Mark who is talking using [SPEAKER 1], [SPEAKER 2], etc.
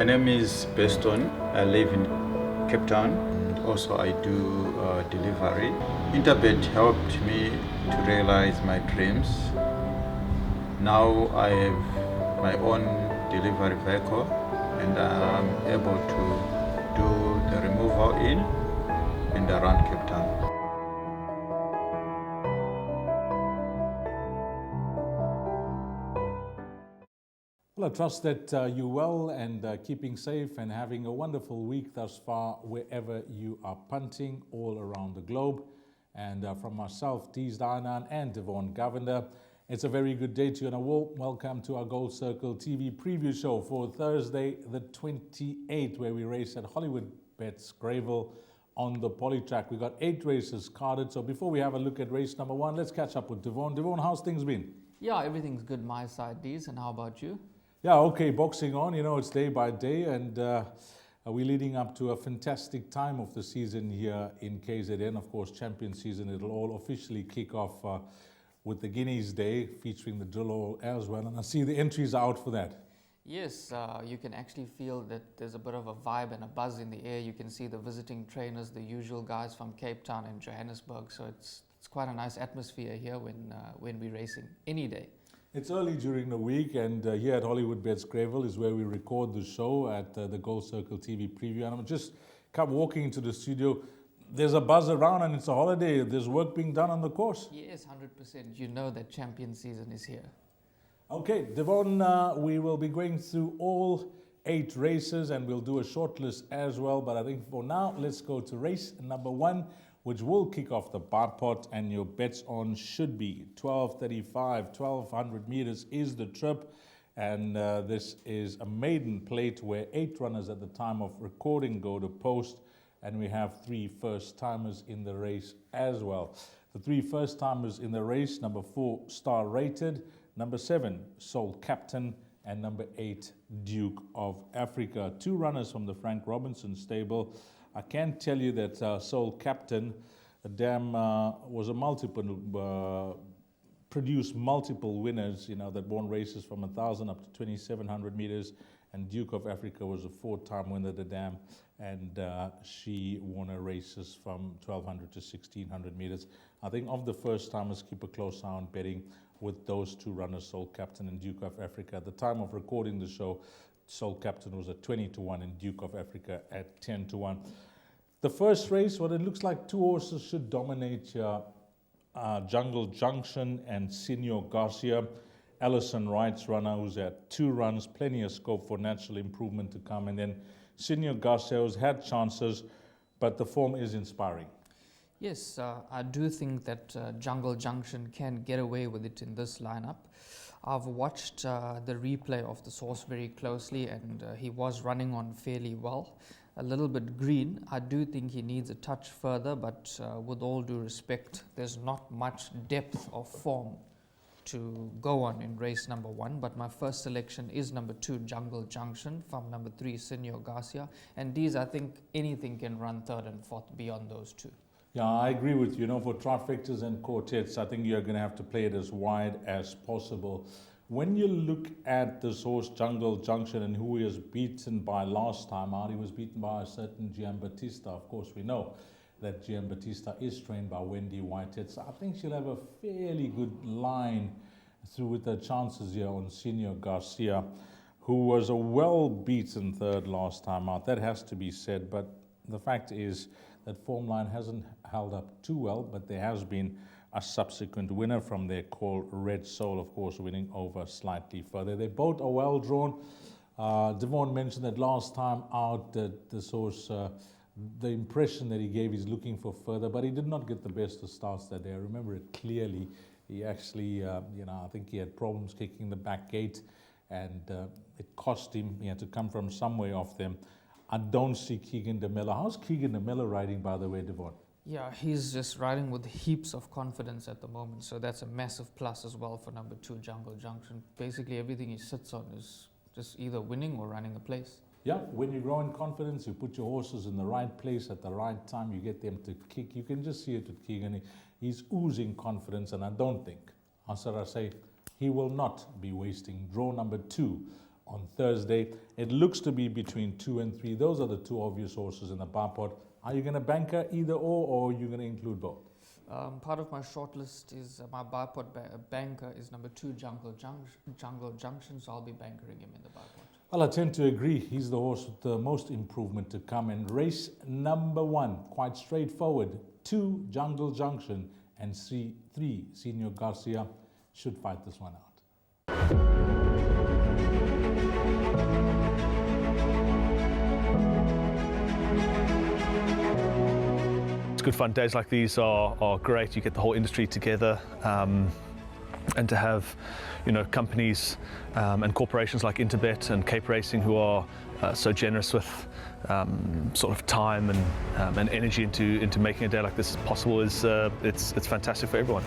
[SPEAKER 1] My name is Beston. I live in Cape Town. Also, I do delivery. Interbed helped me to realize my dreams. Now I have my own delivery vehicle and I'm able to do the removal in and around Cape Town.
[SPEAKER 2] Well, I trust that you're well and keeping safe and having a wonderful week thus far wherever you are punting all around the globe. And from myself, Dees Dainan and Devon Govender, it's a very good day to you and a warm welcome to our Gold Circle TV preview show for Thursday the 28th, where we race at Hollywood Bets Gravel on the Polytrack. We've got 8 races carded, so before we have a look at race number 1, let's catch up with Devon. Devon, how's things been?
[SPEAKER 3] Yeah, everything's good my side, Dees, and how about you?
[SPEAKER 2] Yeah, okay, boxing on, it's day by day, and we're leading up to a fantastic time of the season here in KZN. Of course, champion season, it'll all officially kick off with the Guineas Day, featuring the drill oil as well, and I see the entries are out for that.
[SPEAKER 3] Yes, you can actually feel that there's a bit of a vibe and a buzz in the air. You can see the visiting trainers, the usual guys from Cape Town and Johannesburg, so it's quite a nice atmosphere here when we're racing, any day.
[SPEAKER 2] It's early during the week, and here at Hollywood Bets Gravel is where we record the show at the Gold Circle TV preview. And I'm just walking into the studio. There's a buzz around, and it's a holiday. There's work being done on the course.
[SPEAKER 3] Yes, 100%. You know that champion season is here.
[SPEAKER 2] Okay, Devon, we will be going through all 8 races, and we'll do a short list as well. But I think for now, let's go to race number 1, which will kick off the bar pot, and your bets on should be 12:35, 1200 meters is the trip, and this is a maiden plate where 8 runners at the time of recording go to post, and we have 3 first-timers in the race as well. The 3 first-timers in the race: number 4, Star Rated, number 7, Soul Captain, and number 8, Duke of Africa. 2 runners from the Frank Robinson stable. I can tell you that Soul Captain, was a produced multiple winners, that won races from 1,000 up to 2,700 meters, and Duke of Africa was a 4-time winner, the dam, and she won her races from 1,200 to 1,600 meters. I think of the first-timers, keep a close eye on betting with those 2 runners, Soul Captain and Duke of Africa. At the time of recording the show, Soul Captain was at 20-1 and Duke of Africa at 10-1. The first race, what it looks like 2 horses should dominate here. Jungle Junction and Senor Garcia. Allison Wright's runner, who's at 2 runs, plenty of scope for natural improvement to come. And then Senor Garcia, who's had chances, but the form is inspiring.
[SPEAKER 3] Yes, I do think that Jungle Junction can get away with it in this lineup. I've watched the replay of this horse very closely, and he was running on fairly well. A little bit green. I do think he needs a touch further, but with all due respect, there's not much depth of form to go on in race number 1. But my first selection is number 2, Jungle Junction, from number 3, Senor Garcia. And these, I think anything can run 3rd and 4th beyond those 2.
[SPEAKER 2] Yeah, I agree with you. For trifectas and quartets, I think you're going to have to play it as wide as possible. When you look at this horse, Jungle Junction, and who he was beaten by last time out, he was beaten by a certain Giambattista. Of course, we know that Giambattista is trained by Wendy Whitehead, so I think she'll have a fairly good line through with her chances here on Senor Garcia, who was a well-beaten 3rd last time out. That has to be said, but the fact is that form line hasn't held up too well, but there has been a subsequent winner from there called Red Soul, of course, winning over slightly further. They both are well drawn. Devon mentioned that last time out that this horse, the impression that he gave is looking for further, but he did not get the best of starts that day. I remember it clearly. He actually, I think he had problems kicking the back gate, and it cost him. He had to come from somewhere off them. I don't see Keegan de Miller. How's Keegan de Miller riding, by the way, Devon?
[SPEAKER 3] Yeah, he's just riding with heaps of confidence at the moment, so that's a massive plus as well for number 2, Jungle Junction. Basically, everything he sits on is just either winning or running a place.
[SPEAKER 2] Yeah, when you grow in confidence, you put your horses in the right place at the right time, you get them to kick. You can just see it with Keegan. He's oozing confidence, and I don't think, as I say, he will not be wasting draw number 2 on Thursday. It looks to be between 2 and 3. Those are the two obvious horses in the bar pot. Are you going to banker either or are you going to include both?
[SPEAKER 3] Part of my shortlist is my bar pot banker is number 2, Jungle Junction, so I'll be bankering him in the bar pot.
[SPEAKER 2] Well, I tend to agree. He's the horse with the most improvement to come. And race number 1, quite straightforward. 2, Jungle Junction, and 3, Senor Garcia should fight this one out.
[SPEAKER 4] It's good fun. Days like these are great. You get the whole industry together, and to have, companies and corporations like Interbet and Cape Racing who are so generous with sort of time and energy into making a day like this possible is it's fantastic for everyone.